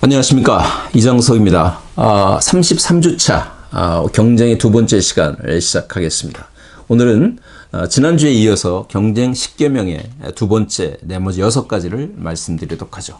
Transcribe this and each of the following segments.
안녕하십니까, 이정석입니다. 33주차 경쟁의 두 번째 시간을 시작하겠습니다. 오늘은 지난주에 이어서 경쟁 10계명의 두 번째 나머지 6가지를 말씀드리도록 하죠.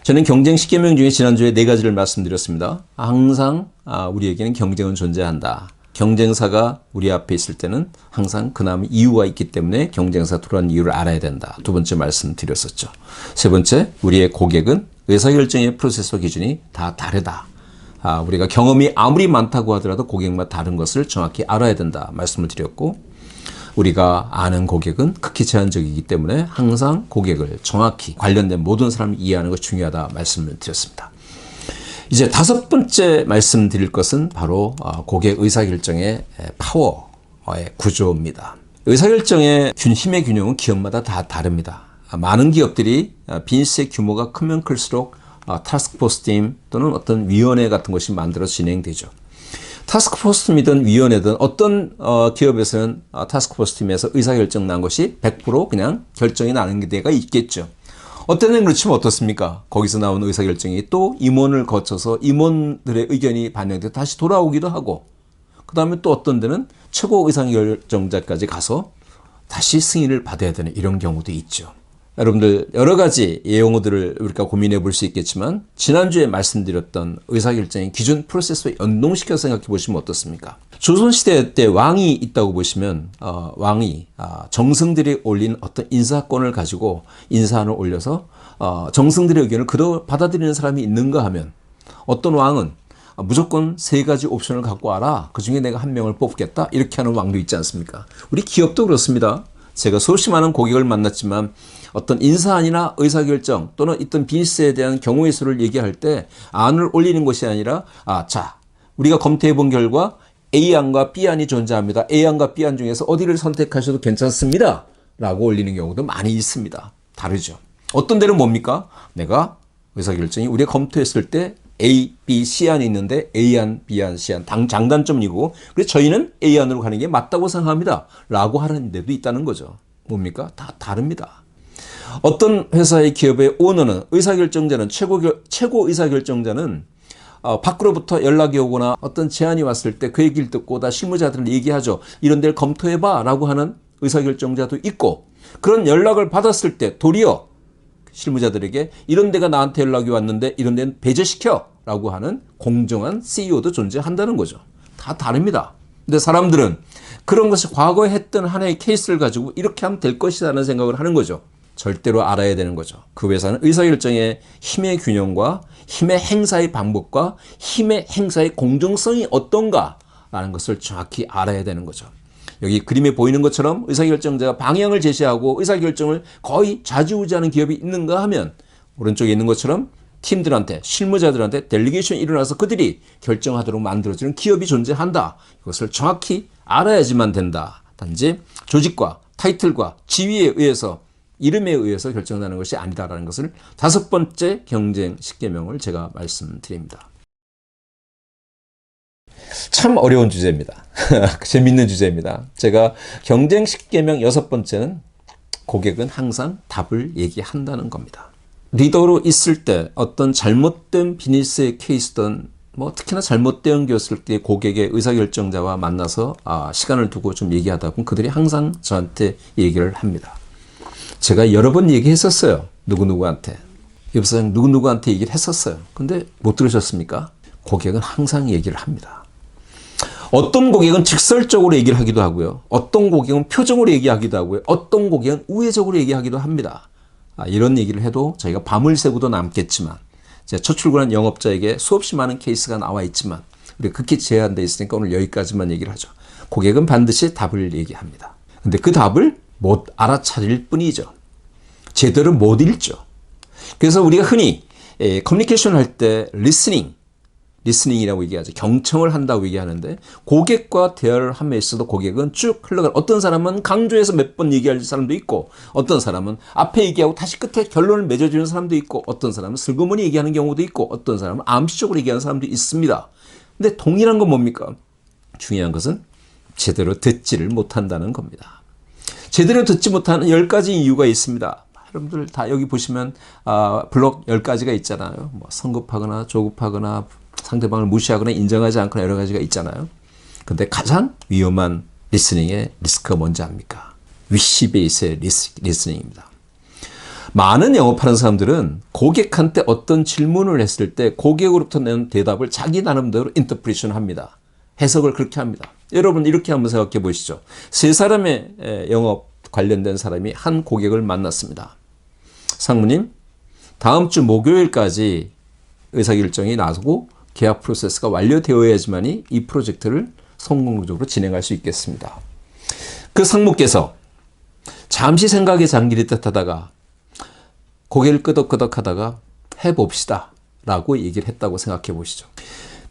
저는 경쟁 10계명 중에 지난주에 4가지를 말씀드렸습니다. 항상 우리에게는 경쟁은 존재한다. 경쟁사가 우리 앞에 있을 때는 항상 그나마 이유가 있기 때문에 경쟁사 들어간 이유를 알아야 된다. 두 번째 말씀드렸었죠. 세 번째, 우리의 고객은 의사결정의 프로세서 기준이 다 다르다. 우리가 경험이 아무리 많다고 하더라도 고객마다 다른 것을 정확히 알아야 된다. 말씀을 드렸고, 우리가 아는 고객은 극히 제한적이기 때문에 항상 고객을 정확히 관련된 모든 사람이 이해하는 것이 중요하다. 말씀을 드렸습니다. 이제 5번째 말씀드릴 것은 바로 고객 의사결정의 파워의 구조입니다. 의사결정의 힘의 균형은 기업마다 다 다릅니다. 많은 기업들이 비즈니스의 규모가 크면 클수록 타스크포스 팀 또는 어떤 위원회 같은 것이 만들어서 진행되죠. 타스크포스 팀이든 위원회든 어떤 기업에서는 타스크포스 팀에서 의사결정 난 것이 100% 그냥 결정이 나는 데가 있겠죠. 어떤 데는 그렇지만 어떻습니까? 거기서 나온 의사결정이 또 임원을 거쳐서 임원들의 의견이 반영돼서 다시 돌아오기도 하고, 그 다음에 또 어떤 데는 최고 의사결정자까지 가서 다시 승인을 받아야 되는 이런 경우도 있죠. 여러분들 여러 가지 용어들을 우리가 고민해 볼 수 있겠지만, 지난주에 말씀드렸던 의사결정의 기준 프로세스와 연동시켜서 생각해 보시면 어떻습니까? 조선시대 때 왕이 있다고 보시면 왕이 정승들이 올린 어떤 인사권을 가지고 인사안을 올려서 정승들의 의견을 그대로 받아들이는 사람이 있는가 하면, 어떤 왕은 무조건 3가지 옵션을 갖고 와라, 그 중에 내가 한 명을 뽑겠다, 이렇게 하는 왕도 있지 않습니까? 우리 기업도 그렇습니다. 제가 수없이 많은 고객을 만났지만 어떤 인사안이나 의사결정 또는 어떤 비즈니스에 대한 경우의 수를 얘기할 때 안을 올리는 것이 아니라, 자, 우리가 검토해 본 결과 A안과 B안이 존재합니다. A안과 B안 중에서 어디를 선택하셔도 괜찮습니다. 라고 올리는 경우도 많이 있습니다. 다르죠. 어떤 데는 뭡니까? 내가 의사결정이 우리가 검토했을 때 A, B, C안이 있는데 A안, B안, C안 장단점이고, 그래서 저희는 A안으로 가는 게 맞다고 생각합니다. 라고 하는 데도 있다는 거죠. 뭡니까? 다 다릅니다. 어떤 회사의 기업의 오너는 의사결정자는 최고 의사결정자는 밖으로부터 연락이 오거나 어떤 제안이 왔을 때 그 얘기를 듣고 다 실무자들은 얘기하죠. 이런 데를 검토해봐 라고 하는 의사결정자도 있고, 그런 연락을 받았을 때 도리어 실무자들에게 이런 데가 나한테 연락이 왔는데 이런 데는 배제시켜 라고 하는 공정한 CEO도 존재한다는 거죠. 다 다릅니다. 근데 사람들은 그런 것이 과거에 했던 하나의 케이스를 가지고 이렇게 하면 될 것이라는 생각을 하는 거죠. 절대로 알아야 되는 거죠. 그 회사는 의사결정의 힘의 균형과 힘의 행사의 방법과 힘의 행사의 공정성이 어떤가라는 것을 정확히 알아야 되는 거죠. 여기 그림에 보이는 것처럼 의사결정자가 방향을 제시하고 의사결정을 거의 좌지우지하는 기업이 있는가 하면, 오른쪽에 있는 것처럼 팀들한테, 실무자들한테 델리게이션이 일어나서 그들이 결정하도록 만들어주는 기업이 존재한다. 이것을 정확히 알아야지만 된다. 단지 조직과 타이틀과 지위에 의해서, 이름에 의해서 결정나는 것이 아니다라는 것을 5번째 경쟁 10계명을 제가 말씀드립니다. 참 어려운 주제입니다. 재밌는 주제입니다. 제가 경쟁 10계명 6번째는 고객은 항상 답을 얘기한다는 겁니다. 리더로 있을 때 어떤 잘못된 비즈니스의 케이스든 특히나 잘못된 것일 때 고객의 의사결정자와 만나서 시간을 두고 좀 얘기하다 보면 그들이 항상 저한테 얘기를 합니다. 제가 여러 번 얘기했었어요. 누구누구한테. 옆사장 누구누구한테 얘기를 했었어요. 근데 못 들으셨습니까? 고객은 항상 얘기를 합니다. 어떤 고객은 직설적으로 얘기를 하기도 하고요. 어떤 고객은 표정으로 얘기하기도 하고요. 어떤 고객은 우회적으로 얘기하기도 합니다. 이런 얘기를 해도 저희가 밤을 새고도 남겠지만, 제가 첫 출근한 영업자에게 수없이 많은 케이스가 나와 있지만 우리가 극히 제한되어 있으니까 오늘 여기까지만 얘기를 하죠. 고객은 반드시 답을 얘기합니다. 근데 그 답을 못 알아차릴 뿐이죠. 제대로 못 읽죠. 그래서 우리가 흔히 커뮤니케이션 할 때 리스닝이라고 얘기하죠. 경청을 한다고 얘기하는데, 고객과 대화를 함에 있어도 고객은 쭉 흘러가는, 어떤 사람은 강조해서 몇 번 얘기할 사람도 있고, 어떤 사람은 앞에 얘기하고 다시 끝에 결론을 맺어주는 사람도 있고, 어떤 사람은 슬그머니 얘기하는 경우도 있고, 어떤 사람은 암시적으로 얘기하는 사람도 있습니다. 근데 동일한 건 뭡니까? 중요한 것은 제대로 듣지를 못한다는 겁니다. 제대로 듣지 못하는 10가지 이유가 있습니다. 여러분들 다 여기 보시면 블록 10가지가 있잖아요. 뭐 성급하거나 조급하거나 상대방을 무시하거나 인정하지 않거나 여러 가지가 있잖아요. 근데 가장 위험한 리스닝의 리스크가 뭔지 압니까? 위시 베이스의 리스닝입니다. 많은 영업하는 사람들은 고객한테 어떤 질문을 했을 때 고객으로부터 내는 대답을 자기 나름대로 인터프리션 합니다. 해석을 그렇게 합니다. 여러분 이렇게 한번 생각해 보시죠. 세 사람의 영업 관련된 사람이 한 고객을 만났습니다. 상무님, 다음 주 목요일까지 의사결정이 나고 계약 프로세스가 완료되어야지만이 이 프로젝트를 성공적으로 진행할 수 있겠습니다. 그 상무께서 잠시 생각의 장기를 뜻하다가 고개를 끄덕끄덕 하다가 해봅시다 라고 얘기를 했다고 생각해 보시죠.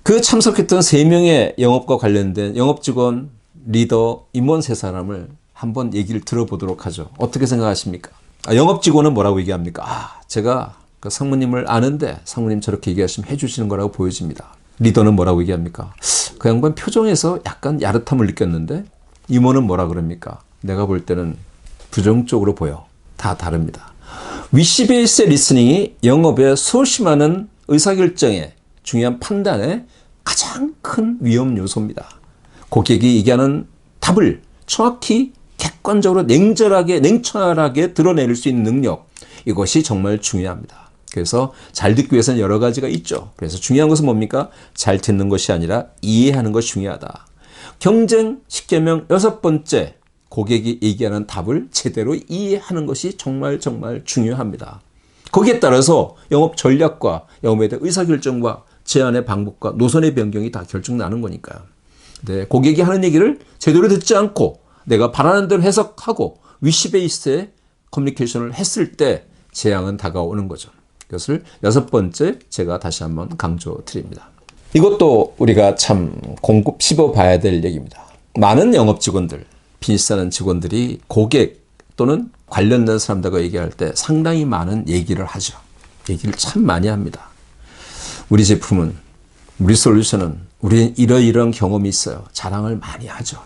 그 참석했던 3명의 영업과 관련된 영업 직원, 리더, 임원 3사람을 한번 얘기를 들어보도록 하죠. 어떻게 생각하십니까? 영업 직원은 뭐라고 얘기합니까? 제가 그 상무님을 아는데 상무님 저렇게 얘기하시면 해주시는 거라고 보여집니다. 리더는 뭐라고 얘기합니까? 그 양반 표정에서 약간 야릇함을 느꼈는데 임원은 뭐라 그럽니까? 내가 볼 때는 부정적으로 보여. 다 다릅니다. 위시 베이스의 리스닝이 영업의 수없이 많은 의사결정에 중요한 판단에 가장 큰 위험 요소입니다. 고객이 얘기하는 답을 정확히 객관적으로 냉철하게 드러낼 수 있는 능력, 이것이 정말 중요합니다. 그래서 잘 듣기 위해서는 여러 가지가 있죠. 그래서 중요한 것은 뭡니까? 잘 듣는 것이 아니라 이해하는 것이 중요하다. 경쟁 10계명 6번째, 고객이 얘기하는 답을 제대로 이해하는 것이 정말 중요합니다. 거기에 따라서 영업 전략과 영업에 대한 의사결정과 제안의 방법과 노선의 변경이 다 결정나는 거니까요. 네, 고객이 하는 얘기를 제대로 듣지 않고 내가 바라는 대로 해석하고 위시 베이스의 커뮤니케이션을 했을 때 재앙은 다가오는 거죠. 그것을 6번째 제가 다시 한번 강조드립니다. 이것도 우리가 참 공급 씹어봐야 될 얘기입니다. 많은 영업 직원들, 비즈니스하는 직원들이 고객 또는 관련된 사람들과 얘기할 때 상당히 많은 얘기를 하죠. 얘기를 참 많이 합니다. 우리 제품은, 우리 솔루션은, 우리는 이러이러한 경험이 있어요. 자랑을 많이 하죠.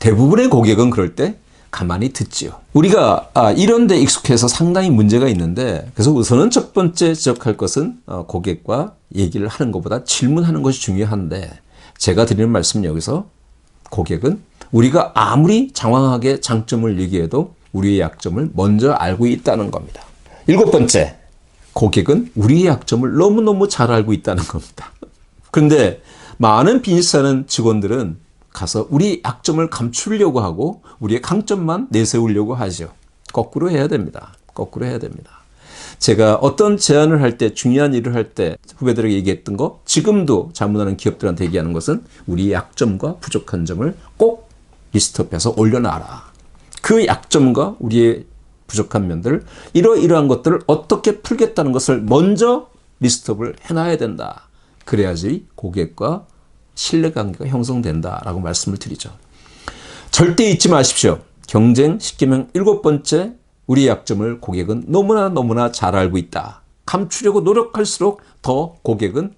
대부분의 고객은 그럴 때 가만히 듣지요. 우리가 이런 데 익숙해서 상당히 문제가 있는데, 그래서 우선은 첫 번째 지적할 것은 고객과 얘기를 하는 것보다 질문하는 것이 중요한데, 제가 드리는 말씀은 여기서 고객은 우리가 아무리 장황하게 장점을 얘기해도 우리의 약점을 먼저 알고 있다는 겁니다. 7번째, 고객은 우리의 약점을 너무너무 잘 알고 있다는 겁니다. 그런데 많은 비즈니스하는 직원들은 가서 우리 약점을 감추려고 하고 우리의 강점만 내세우려고 하죠. 거꾸로 해야 됩니다. 거꾸로 해야 됩니다. 제가 어떤 제안을 할 때, 중요한 일을 할 때 후배들에게 얘기했던 거, 지금도 자문하는 기업들한테 얘기하는 것은 우리 약점과 부족한 점을 꼭 리스트업해서 올려놔라. 그 약점과 우리의 부족한 면들, 이러이러한 것들을 어떻게 풀겠다는 것을 먼저 리스트업을 해놔야 된다. 그래야지 고객과 신뢰관계가 형성된다라고 말씀을 드리죠. 절대 잊지 마십시오. 경쟁 10계명 7번째, 우리의 약점을 고객은 너무나 잘 알고 있다. 감추려고 노력할수록 더 고객은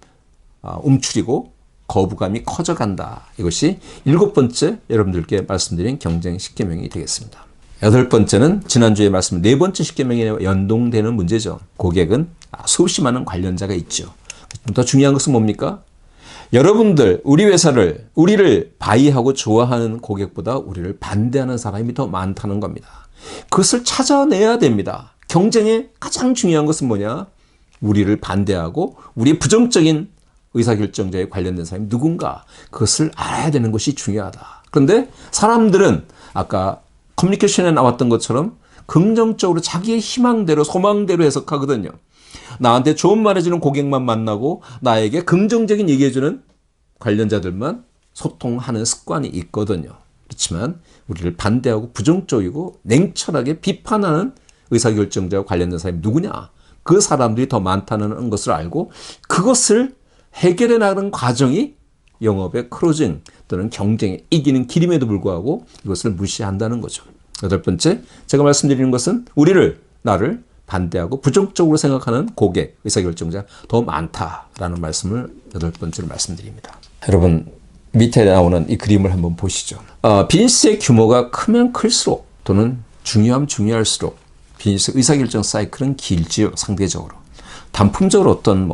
움츠리고 거부감이 커져간다. 이것이 7번째 여러분들께 말씀드린 경쟁 10계명이 되겠습니다. 8번째는 지난주에 말씀 4번째 10계명에 연동되는 문제죠. 고객은 수없이 많은 관련자가 있죠. 더 중요한 것은 뭡니까? 여러분들, 우리를 바이하고 좋아하는 고객보다 우리를 반대하는 사람이 더 많다는 겁니다. 그것을 찾아내야 됩니다. 경쟁의 가장 중요한 것은 뭐냐? 우리를 반대하고 우리의 부정적인 의사결정자에 관련된 사람이 누군가, 그것을 알아야 되는 것이 중요하다. 그런데 사람들은 아까 커뮤니케이션에 나왔던 것처럼 긍정적으로 자기의 희망대로 소망대로 해석하거든요. 나한테 좋은 말 해주는 고객만 만나고 나에게 긍정적인 얘기해주는 관련자들만 소통하는 습관이 있거든요. 그렇지만 우리를 반대하고 부정적이고 냉철하게 비판하는 의사결정자와 관련된 사람이 누구냐? 그 사람들이 더 많다는 것을 알고 그것을 해결해 나가는 과정이 영업의 크로징 또는 경쟁에 이기는 길임에도 불구하고 이것을 무시한다는 거죠. 8번째, 제가 말씀드리는 것은 나를 반대하고 부정적으로 생각하는 고객, 의사결정자 더 많다라는 말씀을 8번째로 말씀드립니다. 여러분, 밑에 나오는 이 그림을 한번 보시죠. 비즈니스의 규모가 크면 클수록 또는 중요할수록 비즈니스 의사결정 사이클은 길지요, 상대적으로. 단품적으로 어떤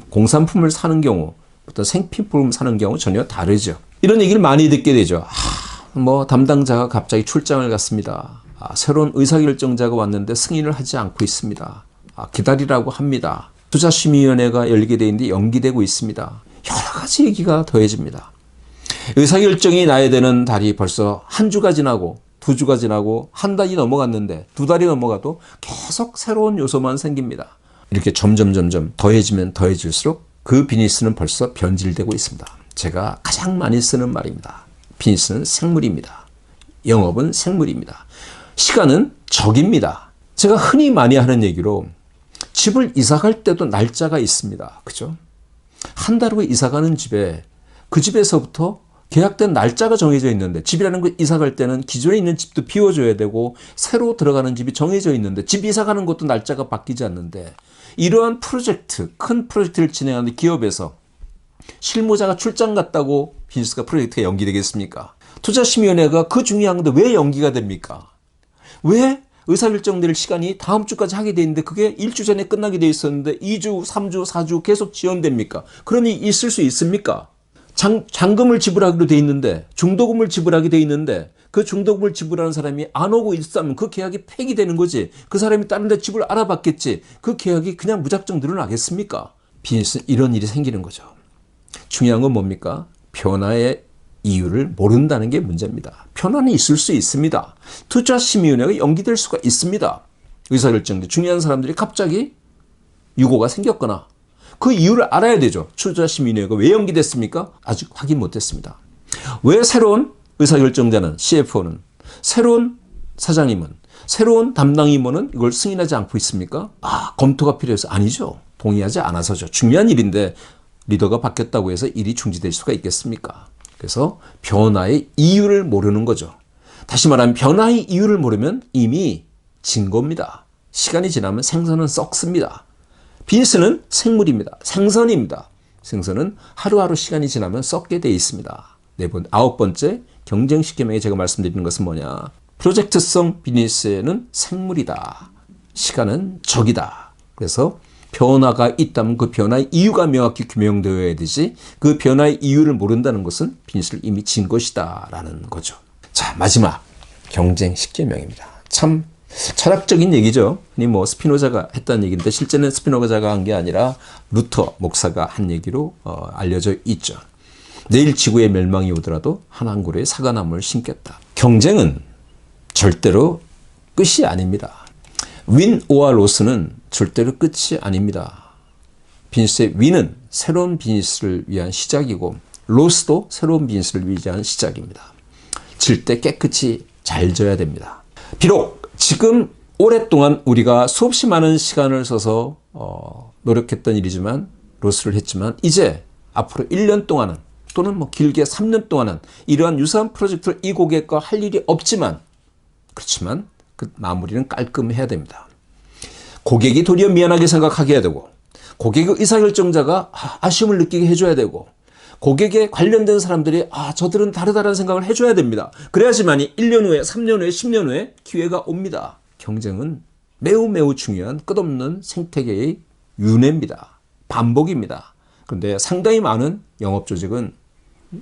공산품을 사는 경우, 어떤 생필품을 사는 경우 전혀 다르죠. 이런 얘기를 많이 듣게 되죠. 담당자가 갑자기 출장을 갔습니다. 새로운 의사결정자가 왔는데 승인을 하지 않고 있습니다. 기다리라고 합니다. 투자심의위원회가 열리게 돼 있는데 연기되고 있습니다. 여러 가지 얘기가 더해집니다. 의사결정이 나야 되는 달이 벌써 한 주가 지나고 2주가 지나고 한 달이 넘어갔는데 2달이 넘어가도 계속 새로운 요소만 생깁니다. 이렇게 점점 더해지면 더해질수록 그 비즈니스는 벌써 변질되고 있습니다. 제가 가장 많이 쓰는 말입니다. 비즈니스는 생물입니다. 영업은 생물입니다. 시간은 적입니다. 제가 흔히 많이 하는 얘기로 집을 이사 갈 때도 날짜가 있습니다. 그죠? 한 달 후에 이사 가는 집에 그 집에서부터 계약된 날짜가 정해져 있는데, 집이라는 거 이사 갈 때는 기존에 있는 집도 비워줘야 되고 새로 들어가는 집이 정해져 있는데, 집 이사 가는 것도 날짜가 바뀌지 않는데, 이러한 프로젝트, 큰 프로젝트를 진행하는 기업에서 실무자가 출장 갔다고 비즈니스가 프로젝트가 연기되겠습니까? 투자심의위원회가 그 중요한 건데 왜 연기가 됩니까? 왜 의사결정될 시간이 다음 주까지 하게 돼 있는데 그게 1주 전에 끝나게 돼 있었는데 2주, 3주, 4주 계속 지연됩니까? 그러니 있을 수 있습니까? 잔금을 지불하기로 돼 있는데, 중도금을 지불하게 돼 있는데, 그 중도금을 지불하는 사람이 안 오고 있다면 그 계약이 폐기되는 거지. 그 사람이 다른 데 집을 알아봤겠지. 그 계약이 그냥 무작정 늘어나겠습니까? 비즈니스는 이런 일이 생기는 거죠. 중요한 건 뭡니까? 변화의 이유를 모른다는 게 문제입니다. 변화는 있을 수 있습니다. 투자심의위원회가 연기될 수가 있습니다. 의사결정제 중요한 사람들이 갑자기 유고가 생겼거나 그 이유를 알아야 되죠. 투자심의위원회가 왜 연기됐습니까? 아직 확인 못했습니다. 왜 새로운 의사결정자는, CFO는, 새로운 사장님은, 새로운 담당 임원은 이걸 승인하지 않고 있습니까? 검토가 필요해서 아니죠. 동의하지 않아서죠. 중요한 일인데 리더가 바뀌었다고 해서 일이 중지될 수가 있겠습니까? 그래서 변화의 이유를 모르는 거죠. 다시 말하면 변화의 이유를 모르면 이미 진 겁니다. 시간이 지나면 생선은 썩습니다. 비즈니스는 생물입니다. 생선입니다. 생선은 하루하루 시간이 지나면 썩게 돼 있습니다. 9번째 경쟁식계명에 제가 말씀드리는 것은 뭐냐? 프로젝트성 비즈니스에는 생물이다. 시간은 적이다. 그래서 변화가 있다면 그 변화의 이유가 명확히 규명되어야 되지, 그 변화의 이유를 모른다는 것은 비즈니스를 이미 진 것이다 라는 거죠. 자, 마지막 경쟁식계명입니다. 참 철학적인 얘기죠. 스피노자가 했다는 얘기인데 실제는 스피노자가 한 게 아니라 루터 목사가 한 얘기로 알려져 있죠. 내일 지구의 멸망이 오더라도 한 그루의 사과나무를 심겠다. 경쟁은 절대로 끝이 아닙니다. 윈 오아 로스는 절대로 끝이 아닙니다. 비즈니스의 윈은 새로운 비즈니스를 위한 시작이고 로스도 새로운 비즈니스를 위한 시작입니다. 질 때 깨끗이 잘 져야 됩니다. 비록 지금 오랫동안 우리가 수없이 많은 시간을 써서 노력했던 일이지만, 로스를 했지만, 이제 앞으로 1년 동안은 또는 길게 3년 동안은 이러한 유사한 프로젝트를 이 고객과 할 일이 없지만, 그렇지만 그 마무리는 깔끔해야 됩니다. 고객이 도리어 미안하게 생각하게 해야 되고, 고객의 의사결정자가 아쉬움을 느끼게 해줘야 되고, 고객에 관련된 사람들이 저들은 다르다는 생각을 해줘야 됩니다. 그래야지만이 1년 후에, 3년 후에, 10년 후에 기회가 옵니다. 경쟁은 매우 중요한 끝없는 생태계의 윤회입니다. 반복입니다. 그런데 상당히 많은 영업조직은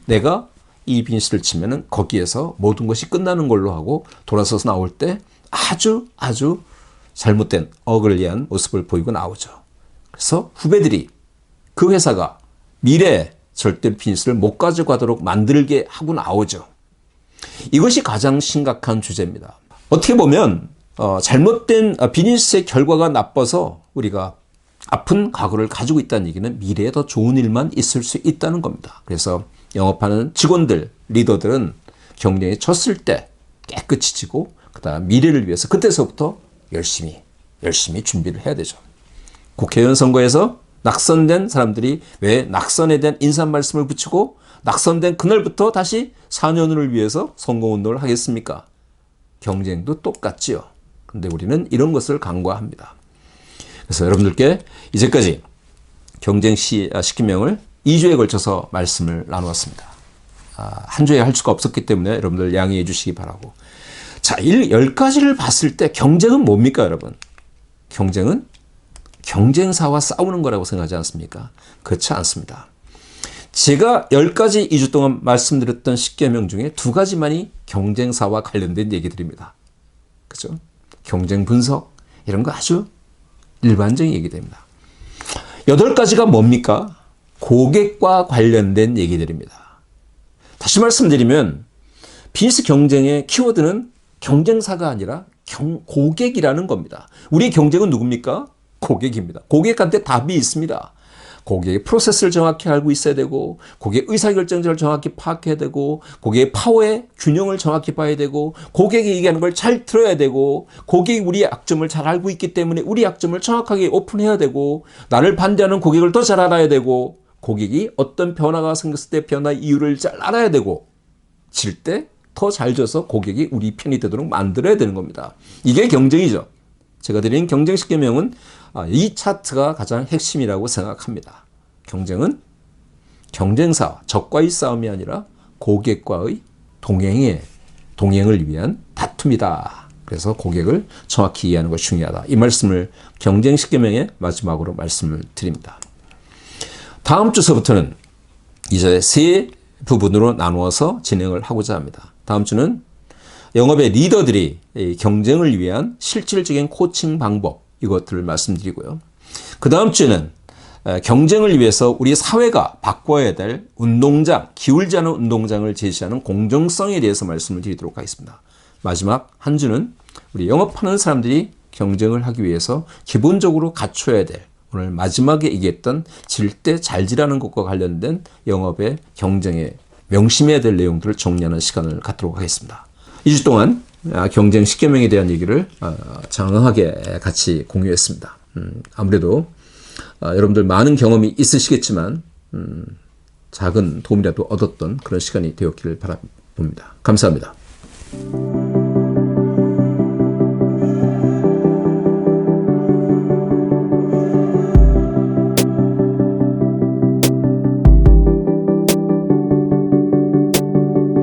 내가 이 비즈니스를 치면은 거기에서 모든 것이 끝나는 걸로 하고 돌아서서 나올 때 아주 잘못된 어글리한 모습을 보이고 나오죠. 그래서 후배들이 그 회사가 미래에 절대로 비즈니스를 못 가져가도록 만들게 하고 나오죠. 이것이 가장 심각한 주제입니다. 어떻게 보면 잘못된 비즈니스의 결과가 나빠서 우리가 아픈 과거를 가지고 있다는 얘기는 미래에 더 좋은 일만 있을 수 있다는 겁니다. 그래서 영업하는 직원들, 리더들은 경쟁에 졌을 때 깨끗이 지고 그다음 미래를 위해서 그때서부터 열심히 준비를 해야 되죠. 국회의원 선거에서 낙선된 사람들이 왜 낙선에 대한 인사 말씀을 붙이고 낙선된 그날부터 다시 4년을 위해서 선거운동을 하겠습니까? 경쟁도 똑같지요. 그런데 우리는 이런 것을 간과합니다. 그래서 여러분들께 이제까지 경쟁식계명을 2주에 걸쳐서 말씀을 나누었습니다. 한 주에 할 수가 없었기 때문에 여러분들 양해해 주시기 바라고, 자, 10가지를 봤을 때 경쟁은 뭡니까, 여러분? 경쟁은 경쟁사와 싸우는 거라고 생각하지 않습니까? 그렇지 않습니다. 제가 10가지 2주 동안 말씀드렸던 10계명 중에 2가지만이 경쟁사와 관련된 얘기들입니다. 그죠? 경쟁 분석, 이런 거 아주 일반적인 얘기들입니다. 8가지가 뭡니까? 고객과 관련된 얘기들입니다. 다시 말씀드리면 비즈니스 경쟁의 키워드는 경쟁사가 아니라 고객이라는 겁니다. 우리의 경쟁은 누굽니까? 고객입니다. 고객한테 답이 있습니다. 고객의 프로세스를 정확히 알고 있어야 되고, 고객의 의사결정자를 정확히 파악해야 되고, 고객의 파워의 균형을 정확히 봐야 되고, 고객이 얘기하는 걸 잘 들어야 되고, 고객이 우리의 약점을 잘 알고 있기 때문에 우리 약점을 정확하게 오픈해야 되고, 나를 반대하는 고객을 더 잘 알아야 되고, 고객이 어떤 변화가 생겼을 때 변화 이유를 잘 알아야 되고, 질 때 더 잘 줘서 고객이 우리 편이 되도록 만들어야 되는 겁니다. 이게 경쟁이죠. 제가 드린 경쟁 10계명은 이 차트가 가장 핵심이라고 생각합니다. 경쟁은 경쟁사, 적과의 싸움이 아니라 고객과의 동행을 위한 다툼이다. 그래서 고객을 정확히 이해하는 것이 중요하다. 이 말씀을 경쟁 10계명의 마지막으로 말씀을 드립니다. 다음 주서부터는 이제 세 부분으로 나누어서 진행을 하고자 합니다. 다음 주는 영업의 리더들이 경쟁을 위한 실질적인 코칭 방법, 이것들을 말씀드리고요. 그 다음 주에는 경쟁을 위해서 우리 사회가 바꿔야 될 운동장, 기울지 않은 운동장을 제시하는 공정성에 대해서 말씀을 드리도록 하겠습니다. 마지막 한 주는 우리 영업하는 사람들이 경쟁을 하기 위해서 기본적으로 갖춰야 될, 오늘 마지막에 얘기했던 질 때 잘 지라는 것과 관련된 영업의 경쟁에 명심해야 될 내용들을 정리하는 시간을 갖도록 하겠습니다. 2주 동안 경쟁 10계명에 대한 얘기를 장황하게 같이 공유했습니다. 아무래도 여러분들 많은 경험이 있으시겠지만 작은 도움이라도 얻었던 그런 시간이 되었기를 바라봅니다. 감사합니다.